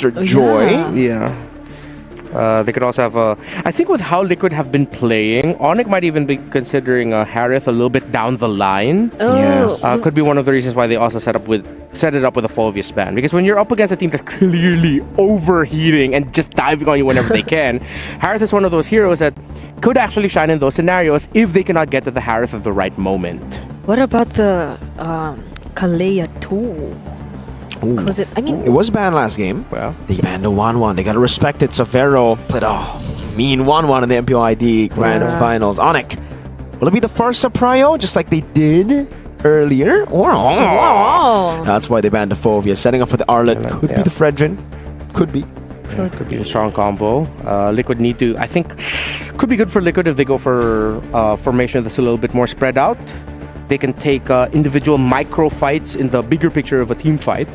Monster Joy. Yeah. They could also have a... I think with how Liquid have been playing, Onic might even be considering Harith a little bit down the line. Could be one of the reasons why they also set it up with a Fulvius ban. Because when you're up against a team that's clearly overheating and just diving on you whenever they can, Harith is one of those heroes that could actually shine in those scenarios if they cannot get to the Harith at the right moment. What about the Kalea 2? Because it was banned last game. Well, they banned the 1-1. They gotta respect it. Severo played a mean 1-1 in the MPOID Grand Finals. Onic, will it be the first Prio just like they did earlier? Or that's why they banned the Fovia. Setting up for the Arlet. Could be the Fredrin. Could be. Could be a strong combo. Liquid need to... I think could be good for Liquid if they go for formation that's a little bit more spread out. They can take individual micro fights in the bigger picture of a team fight.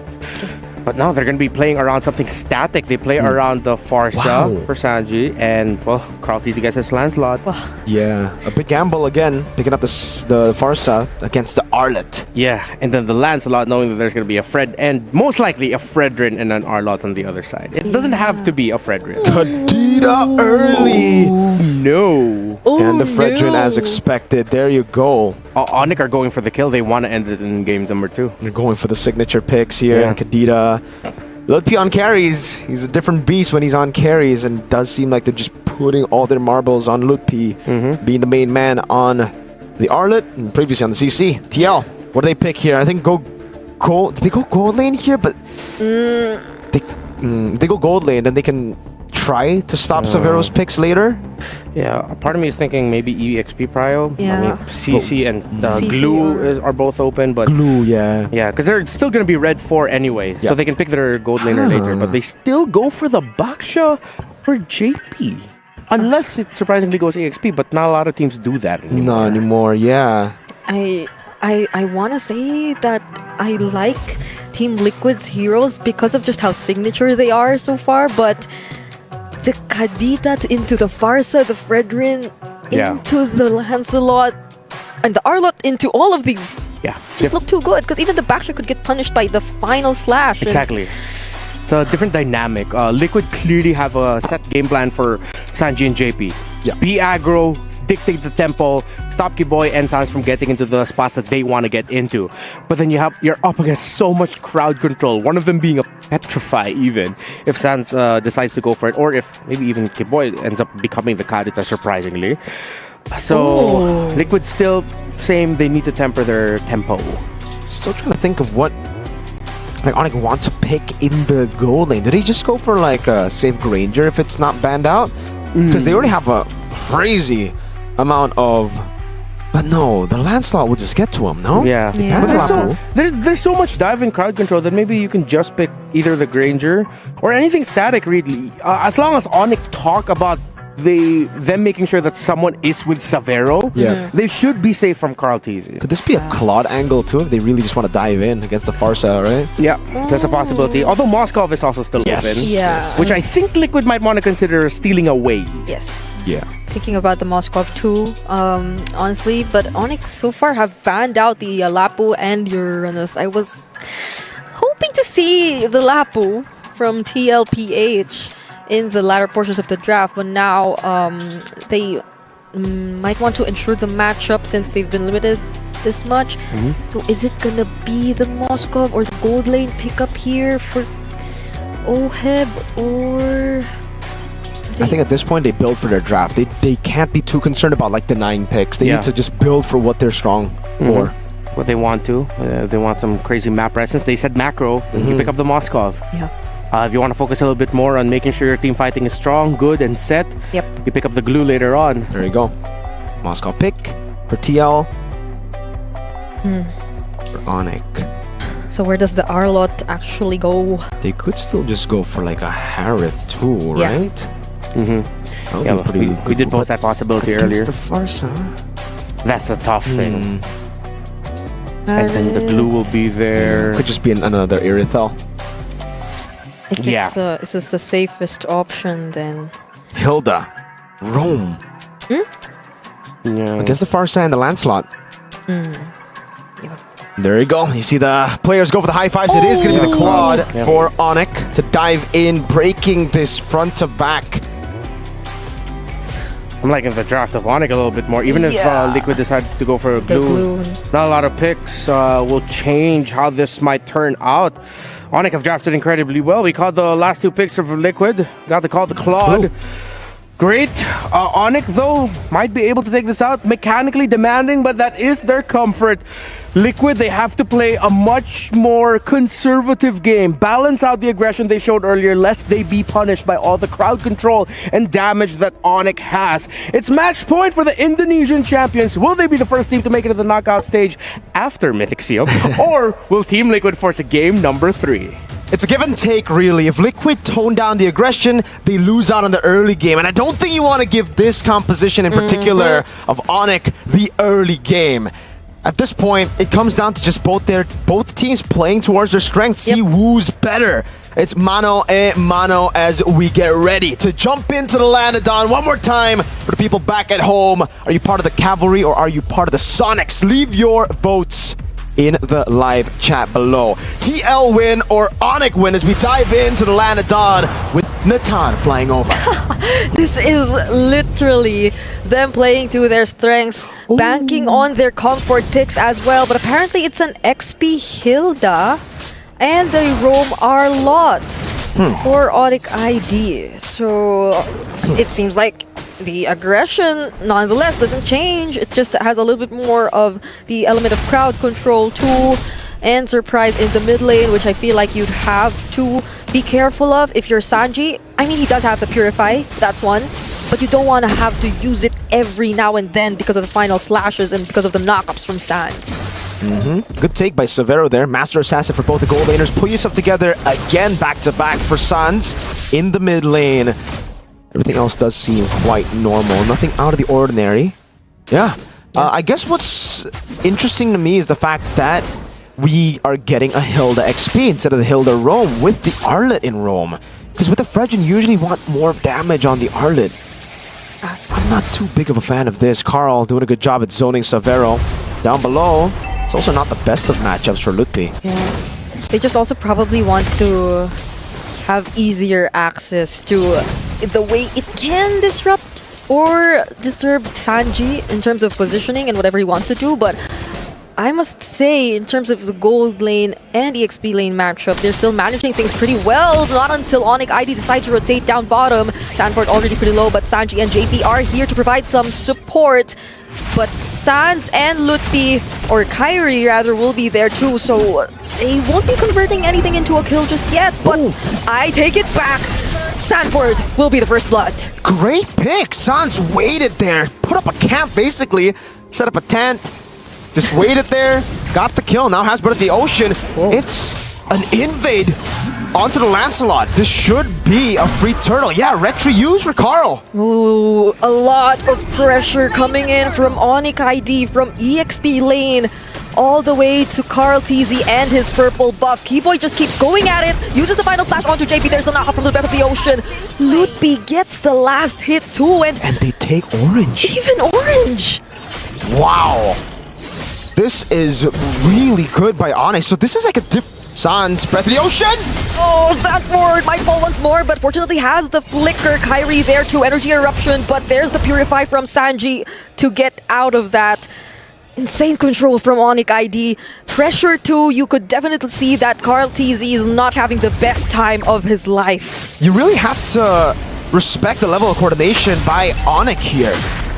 But now they're going to be playing around something static. They play around the Farsa for Sanji. And, well, Tlph gets his Lancelot. Yeah, a big gamble again, picking up the Farsa against the Arlet. Yeah, and then the Lancelot, knowing that there's going to be a Fred and most likely a Fredrin and an Arlot on the other side. It doesn't have to be a Fredrin. Kadita early! No. And the Fredrin as expected. There you go. Onic are going for the kill. They want to end it in game number 2. They're going for the signature picks here. Yeah. Kadita. Tlph on carries. He's a different beast when he's on carries, and it does seem like they're just putting all their marbles on Tlph, being the main man on the Arlet and previously on the CC. TL, what do they pick here? I think go gold. Did they go gold lane here? But they go gold lane, then they can try to stop Severo's picks later. Yeah, part of me is thinking maybe EXP Prio. Yeah. I mean, CC and Glue are both open, but Glue, yeah, because they're still going to be red 4 anyway, so they can pick their gold laner later. But they still go for the Baksha for JP, unless it surprisingly goes EXP. But not a lot of teams do that anymore. Not anymore. Yeah. I want to say that I like Team Liquid's heroes because of just how signature they are so far, but the Kadita into the Farsa, the Fredrin, into the Lancelot, and the Arlot into all of these. Yeah. Just look too good, because even the Baksha could get punished by the final slash. Exactly. It's a different dynamic. Liquid clearly have a set game plan for Sanji and JP. Yeah. Be aggro, dictate the tempo, stop Kiboy and Sans from getting into the spots that they want to get into. But then you're up against so much crowd control, one of them being a Petrify even, if Sans decides to go for it, or if maybe even Kiboy ends up becoming the Kadita surprisingly. So Liquid still, same, they need to temper their tempo. Still trying to think of what like Onic want to pick in the gold lane. Do they just go for like a safe Granger if it's not banned out? Because they already have a crazy amount of... But no, the Lancelot will just get to him, no? Yeah. But there's so much dive and crowd control that maybe you can just pick either the Granger or anything static, really. As long as Onic talk about them making sure that someone is with Severo, they should be safe from Tlph. Could this be a Claude angle too if they really just want to dive in against the Farsa, right? Yeah, that's a possibility. Although Moskov is also still open. Yeah. Which I think Liquid might want to consider stealing away. Yes. Yeah. Thinking about the Moskov too, honestly, but Onic so far have banned out the Lapu and Uranus. I was hoping to see the Lapu from Tlph in the latter portions of the draft, but now they might want to ensure the matchup since they've been limited this much. So is it gonna be the Moskov or the gold lane pickup here for Oheb, or... I think at this point they build for their draft. They can't be too concerned about like the 9 picks. They need to just build for what they're strong for. What they want to. They want some crazy map presence. They said macro. You pick up the Moskov. Yeah. If you want to focus a little bit more on making sure your team fighting is strong, good, and set, you pick up the glue later on. There you go. Moskov pick for TL. For Onic. So where does the Arlot actually go? They could still just go for like a Harith too, right? We did pose that possibility earlier. The Farsa. That's the tough thing. And then the glue will be there. Could just be another Irithel. If it's just the safest option, then... Hilda. Rome. Against the Farsa and the Lancelot. There you go. You see the players go for the high fives. It is going to be the Claude for Onic. to dive in, breaking this front to back. I'm liking the draft of Onic a little bit more. Even if Liquid decided to go for a glue, not a lot of picks will change how this might turn out. Onic have drafted incredibly well. We called the last 2 picks of Liquid. Got to call the Claude. Ooh. Great. Onic, though, might be able to take this out. Mechanically demanding, but that is their comfort. Liquid, they have to play a much more conservative game. Balance out the aggression they showed earlier, lest they be punished by all the crowd control and damage that Onic has. It's match point for the Indonesian champions. Will they be the first team to make it to the knockout stage after Mythic Seal? Or will Team Liquid force a game number 3? It's a give and take, really. If Liquid tone down the aggression, they lose out in the early game. And I don't think you want to give this composition in particular of Onic the early game. At this point, it comes down to just both teams playing towards their strengths. See who's better. It's mano a mano as we get ready to jump into the Lanadon one more time for the people back at home. Are you part of the Cavalry or are you part of the Sonics? Leave your votes in the live chat below. TL win or Onic win as we dive into the Lanadon with Natan flying over. This is literally them playing to their strengths, banking on their comfort picks as well. But apparently it's an XP Hilda and a Roam our lot for Onic ID. So it seems like the aggression nonetheless doesn't change. It just has a little bit more of the element of crowd control too, and surprise in the mid lane, which I feel like you'd have to be careful of if you're Sanji. I mean, he does have the Purify, that's one, but you don't want to have to use it every now and then because of the final slashes and because of the knockups from Sans. Good take by Severo there. Master Assassin for both the gold laners. Pull yourself together again back to back for Sans in the mid lane. Everything else does seem quite normal. Nothing out of the ordinary. Yeah. I guess what's interesting to me is the fact that we are getting a Hilda XP instead of the Hilda Roam with the Arlet in Roam. Because with the Fredgen, you usually want more damage on the Arlet. I'm not too big of a fan of this. Carl doing a good job at zoning Severo. Down below, it's also not the best of matchups for Tlph. Yeah. They just also probably want to have easier access to the way it can disrupt or disturb Sanji in terms of positioning and whatever he wants to do, but I must say, in terms of the gold lane and EXP lane matchup, they're still managing things pretty well. Not until Onic ID decide to rotate down bottom. Sanford already pretty low, but Sanji and JP are here to provide some support. But Sans and Tlph, or Kyrie rather, will be there too, so they won't be converting anything into a kill just yet. But I take it back. Sanford will be the first blood. Great pick. Sans waited there, put up a camp basically, set up a tent, just waited there, got the kill. Now has Bird of the Ocean. It's an invade onto the Lancelot. This should be a free turtle. Yeah, retry use for Carl. Ooh, a lot of pressure coming in from Onic ID, from EXP lane, all the way to Carl TZ and his purple buff. Keyboy just keeps going at it, uses the final flash onto JP. There's the knock from the Breath of the Ocean. Tlph gets the last hit too, and they take orange. Even orange. Wow. This is really good by Onic. So this is like a different Sans, Breath of the Ocean! Oh, Sanford might fall once more, but fortunately has the Flicker. Kyrie there too, Energy Eruption, but there's the Purify from Sanji to get out of that. Insane control from Onic ID. Pressure too, you could definitely see that Carl TZ is not having the best time of his life. You really have to respect the level of coordination by Onic here.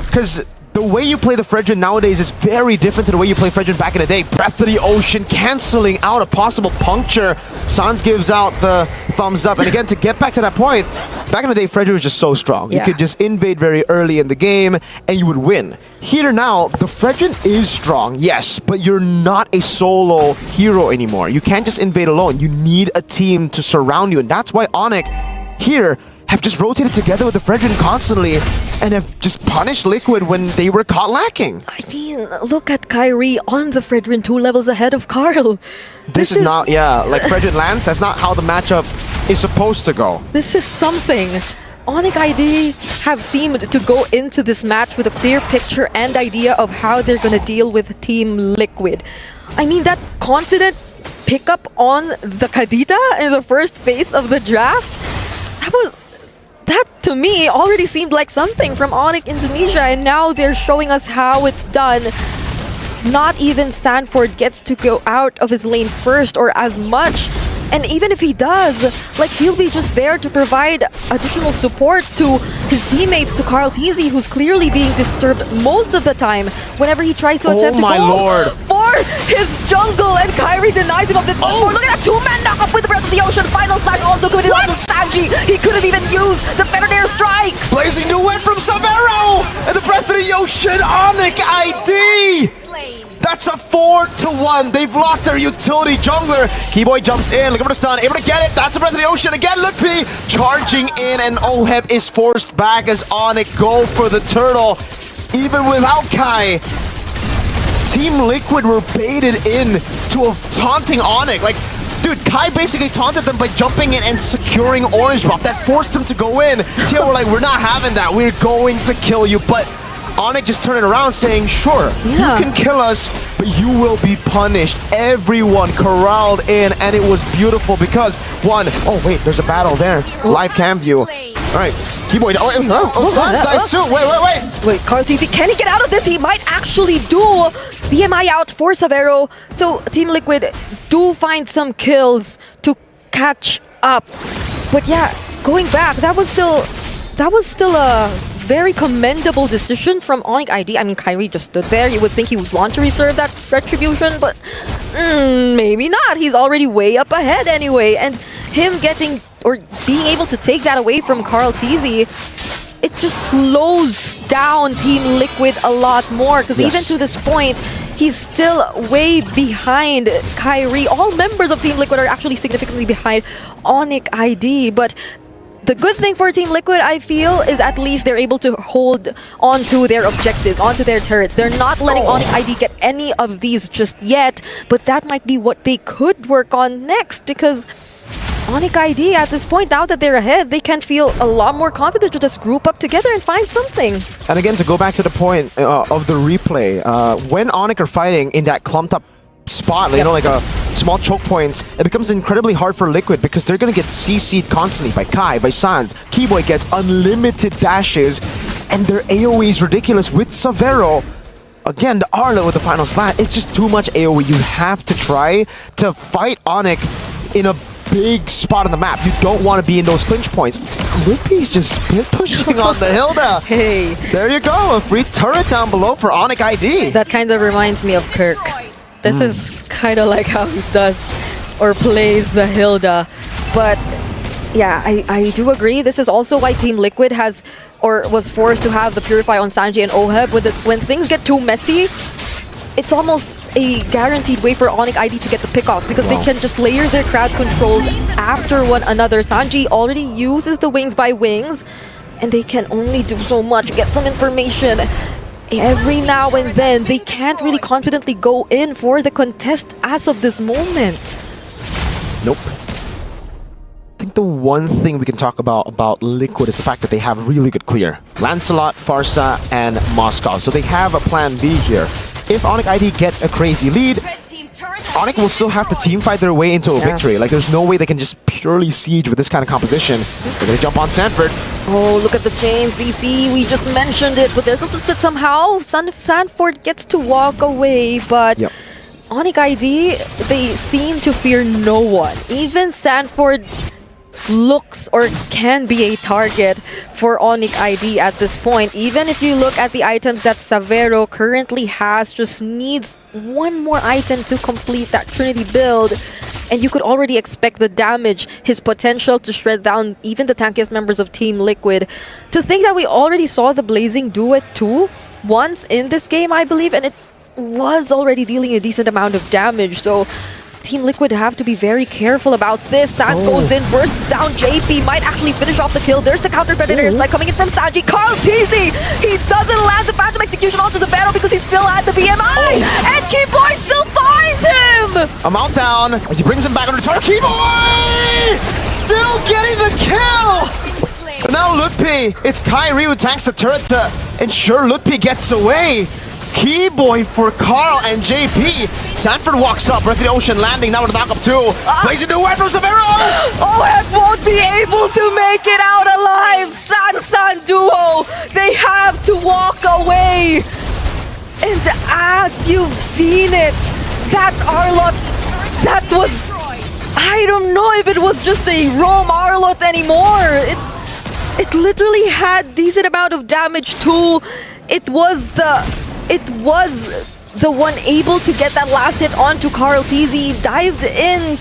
Because the way you play the Fredgen nowadays is very different to the way you play Fredgen back in the day. Breath of the Ocean canceling out a possible puncture. Sans gives out the thumbs up. And again, to get back to that point, back in the day, Fredgen was just so strong. You could just invade very early in the game and you would win. Here now, the Fredgen is strong, yes, but you're not a solo hero anymore. You can't just invade alone. You need a team to surround you. And that's why Onic here have just rotated together with the Fredgen constantly and have just punished Liquid when they were caught lacking. I mean, look at Kyrie on the Fredgen 2 levels ahead of Carl. This is not, like Fredgen Lance, that's not how the matchup is supposed to go. This is something. Onic ID have seemed to go into this match with a clear picture and idea of how they're gonna deal with Team Liquid. I mean, that confident pickup on the Kadita in the first phase of the draft, that to me already seemed like something from Onic Indonesia, and now they're showing us how it's done. Not even Sanford gets to go out of his lane first or as much. And even if he does, like, he'll be just there to provide additional support to his teammates, to Tlph, who's clearly being disturbed most of the time whenever he tries to attempt to go Lord. for his jungle, and Kyrie denies him of this. Oh, look at that two-man knock-up with the Breath of the Ocean. Final slash also committed onto Sanji. He couldn't even use the Fenrir strike. Blazing duet from Savero! And the Breath of the Ocean, Onic ID! That's a 4-1. They've lost their utility jungler. Keyboy jumps in, looking for the stun, able to get it. That's the Breath of the Ocean again. Tlph charging in, and Oheb is forced back as Onic go for the turtle. Even without Kai, Team Liquid were baited in to a taunting Onic. Like, dude, Kai basically taunted them by jumping in and securing orange buff. That forced them to go in. TL were like, we're not having that. We're going to kill you. But Onic just turning around saying, sure, you can kill us, but you will be punished. Everyone corralled in, and it was beautiful because oh wait, there's a battle there. Live cam view. All right, Keyboy, Sun's nice too. Wait, Tlph, can he get out of this? He might actually do. BMI out for Savero. So Team Liquid do find some kills to catch up. But yeah, going back, that was still a very commendable decision from Onic ID. I mean, Kyrie just stood there. You would think he would want to reserve that retribution, but maybe not. He's already way up ahead anyway. And him getting or being able to take that away from Tlph, it just slows down Team Liquid a lot more, because even to this point, he's still way behind Kyrie. All members of Team Liquid are actually significantly behind Onic ID, but the good thing for Team Liquid, I feel, is at least they're able to hold onto their objectives, onto their turrets. They're not letting Onic ID get any of these just yet, but that might be what they could work on next, because Onic ID at this point, now that they're ahead, they can feel a lot more confident to just group up together and find something. And again, to go back to the point of the replay, when Onic are fighting in that clumped up spot, you know, like a small choke points, it becomes incredibly hard for Liquid because they're gonna get CC'd constantly by Kai, by Sans. Keyboy gets unlimited dashes, and their AoE is ridiculous with Savero. Again, the Arlo with the final slat, it's just too much AoE. You have to try to fight Onic in a big spot on the map. You don't want to be in those clinch points. Lippy's just split pushing on the Hilda. Hey. There you go, a free turret down below for Onic ID. That kind of reminds me of Kirk. This is kind of like how he does or plays the Hilda. But yeah, I do agree. This is also why Team Liquid has or was forced to have the Purify on Sanji and Oheb. When things get too messy, it's almost a guaranteed way for Onic ID to get the pickoffs, because they can just layer their crowd controls after one another. Sanji already uses the wings by wings, and they can only do so much, get some information. Every now and then, they can't really confidently go in for the contest as of this moment. Nope. I think the one thing we can talk about Liquid is the fact that they have really good clear. Lancelot, Farsa, and Moscow. So they have a plan B here. If Onic ID get a crazy lead, Onic will still have to team fight their way into a victory. Like, there's no way they can just purely siege with this kind of composition. They're gonna jump on Sanford. Oh, look at the chain, CC. We just mentioned it, but there's a split somehow. Sanford gets to walk away, but Onic ID, they seem to fear no one. Even Sanford looks or can be a target for Onic ID at this point. Even if you look at the items that Savero currently has, just needs one more item to complete that Trinity build, and you could already expect the damage, his potential to shred down even the tankiest members of Team Liquid. To think that we already saw the Blazing Duet too once in this game, I believe, and it was already dealing a decent amount of damage, so Team Liquid have to be very careful about this. Sans goes in, bursts down JP, might actually finish off the kill. There's the counter predators like coming in from Sanji. Tlph, he doesn't land the Phantom Execution onto Zavero because he's still at the BMI, and Keyboy still finds him! A mount down as he brings him back under target. Keyboy still getting the kill! But now Tlph, it's Kyrie who tanks the turret to ensure Tlph gets away. Keyboy for Carl and JP. Sanford walks up, Breath of the Ocean landing now with a knockup too. Plays into away from Severo. OHEB won't be able to make it out alive. San duo, they have to walk away. And as you've seen it, that Arlott, that was... I don't know if it was just a Rome Arlott anymore. It literally had decent amount of damage too. It was the one able to get that last hit onto Carl TZ. He dived in,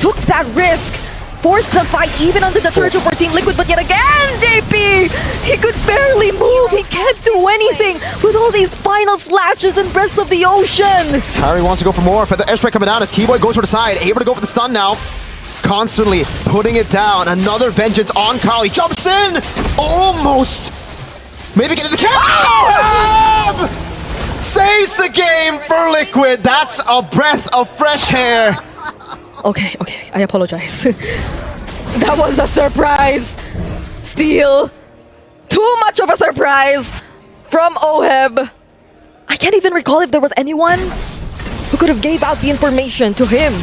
took that risk, forced the fight even under the turret for Team Liquid, but yet again, JP! He could barely move, he can't do anything with all these final slashes and Breaths of the Ocean! Kyrie wants to go for more. For the airstrike coming down as Keyboy goes for the side, able to go for the stun now. Constantly putting it down. Another vengeance on Carl. He jumps in! Almost! Maybe get in the camp! Oh! Saves the game for Liquid. That's a breath of fresh air. Okay, I apologize. That was a surprise. Steal. Too much of a surprise from OHEB. I can't even recall if there was anyone who could have gave out the information to him.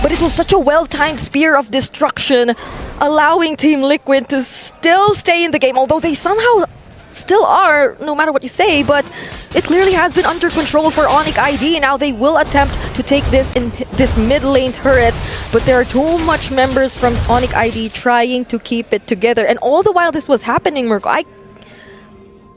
But it was such a well-timed spear of destruction, allowing Team Liquid to still stay in the game, although they somehow still are, no matter what you say, but it clearly has been under control for Onic ID. Now they will attempt to take this in this mid lane turret, but there are too much members from Onic ID trying to keep it together. And all the while this was happening, Mirko,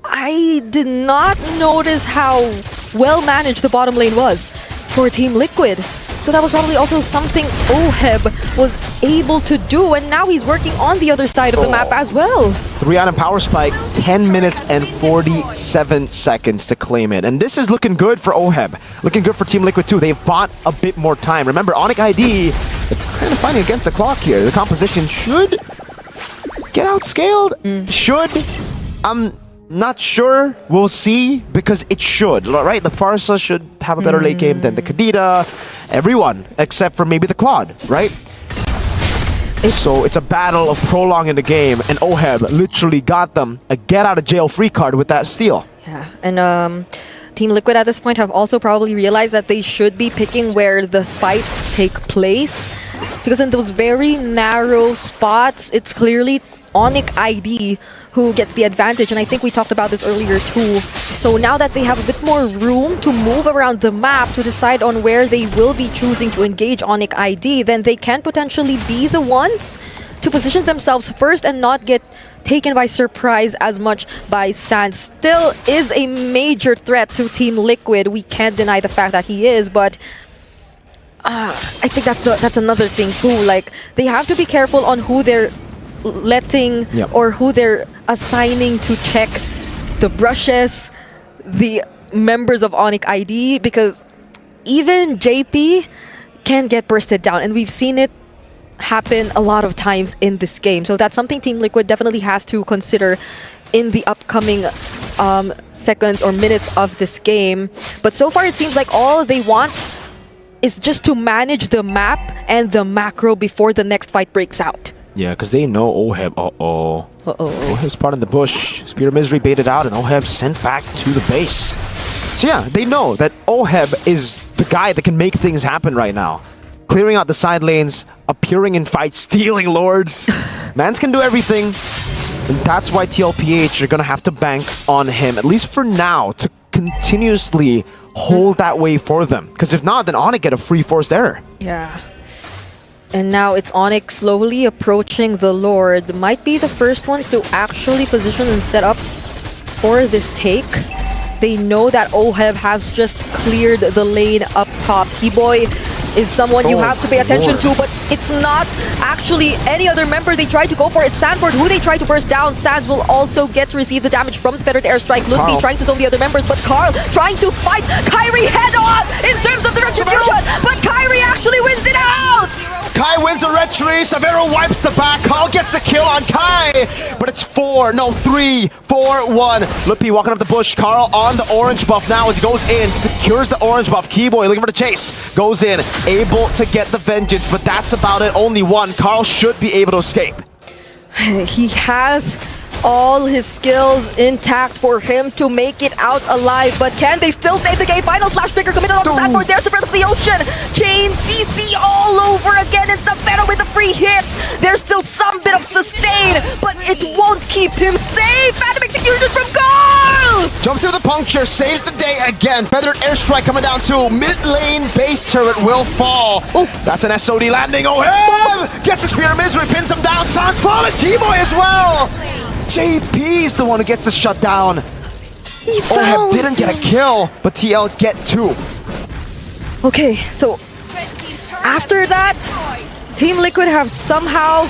I did not notice how well managed the bottom lane was for Team Liquid. So that was probably also something OHEB was able to do, and now he's working on the other side of the map as well. 3-item power spike, 10 minutes and 47 seconds to claim it. And this is looking good for OHEB. Looking good for Team Liquid too. They've bought a bit more time. Remember, Onic ID, they're kind of fighting against the clock here. The composition should get outscaled. Should. I'm not sure. We'll see, because it should, right? The Farsa should have a better late game than the Kadita. Everyone, except for maybe the Claude, right? So it's a battle of prolonging the game, and OHEB literally got them a get-out-of-jail-free card with that steal. Yeah, and Team Liquid at this point have also probably realized that they should be picking where the fights take place, because in those very narrow spots, it's clearly Onic ID who gets the advantage, and I think we talked about this earlier too. So now that they have a bit more room to move around the map to decide on where they will be choosing to engage Onic ID, then they can potentially be the ones to position themselves first and not get taken by surprise as much by Sans. Still is a major threat to Team Liquid. We can't deny the fact that he is, but I think that's another thing too. Like, they have to be careful on who they're letting or who they're assigning to check the brushes, the members of Onic ID, because even JP can get bursted down, and we've seen it happen a lot of times in this game. So that's something Team Liquid definitely has to consider in the upcoming seconds or minutes of this game. But so far it seems like all they want is just to manage the map and the macro before the next fight breaks out. Yeah, because they know OHEB. OHEB spotted in the bush. Spear of Misery baited out, and OHEB sent back to the base. So yeah, they know that OHEB is the guy that can make things happen right now. Clearing out the side lanes, appearing in fights, stealing lords. Mans can do everything. And that's why Tlph are going to have to bank on him, at least for now, to continuously hold that way for them. Because if not, then Onic get a free forced error. Yeah. And now it's Onic slowly approaching the Lord. Might be the first ones to actually position and set up for this take. They know that OHEB has just cleared the lane up top. Keyboy is someone you have to pay attention to, but it's not actually any other member they try to go for. It's Sanford who they try to burst down. Sans will also get to receive the damage from the Fettered Airstrike. Tlph trying to zone the other members, but Carl trying to fight Kyrie head on in terms of the retribution, but Kyrie actually wins it out! Kai wins a retry, Severo wipes the back, Carl gets a kill on Kai, but it's 3, 4, 1. Tlph walking up the bush, Carl on the orange buff now as he goes in, secures the orange buff. Keyboy looking for the chase, goes in, able to get the vengeance, but that's about it, only one. Carl should be able to escape. He has all his skills intact for him to make it out alive. But can they still save the game? Final slash trigger committed on the sandboard. There's the Breath of the Ocean. Chain CC all over again. And Savannah with a free hit. There's still some bit of sustain, but it won't keep him safe. Phantom execution from Carl! Jumps in with a puncture, saves the day again. Feathered airstrike coming down to mid lane. Base turret will fall. That's an SOD landing. Oh, him! Gets the Spear of Misery, pins him down. Sans falling. T-Boy as well. JP's the one who gets the shutdown. Oheb didn't get a kill, but TL get 2. Okay, so after that, Team Liquid have somehow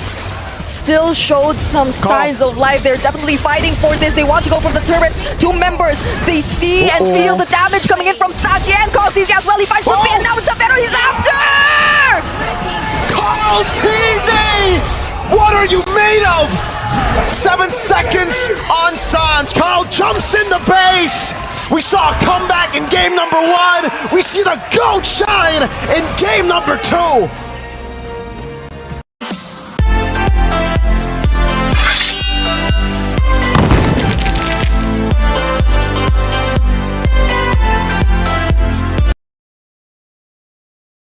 still showed some signs of life. They're definitely fighting for this. They want to go for the turrets. 2 members. They see and feel the damage coming in from Sachi and Carl TZ as well. He finds the pin. Now it's Savannah. He's after! Carl TZ! What are you made of? 7 seconds on Sans. Carl jumps in the base. We saw a comeback in game number 1. We see the GOAT shine in game number 2.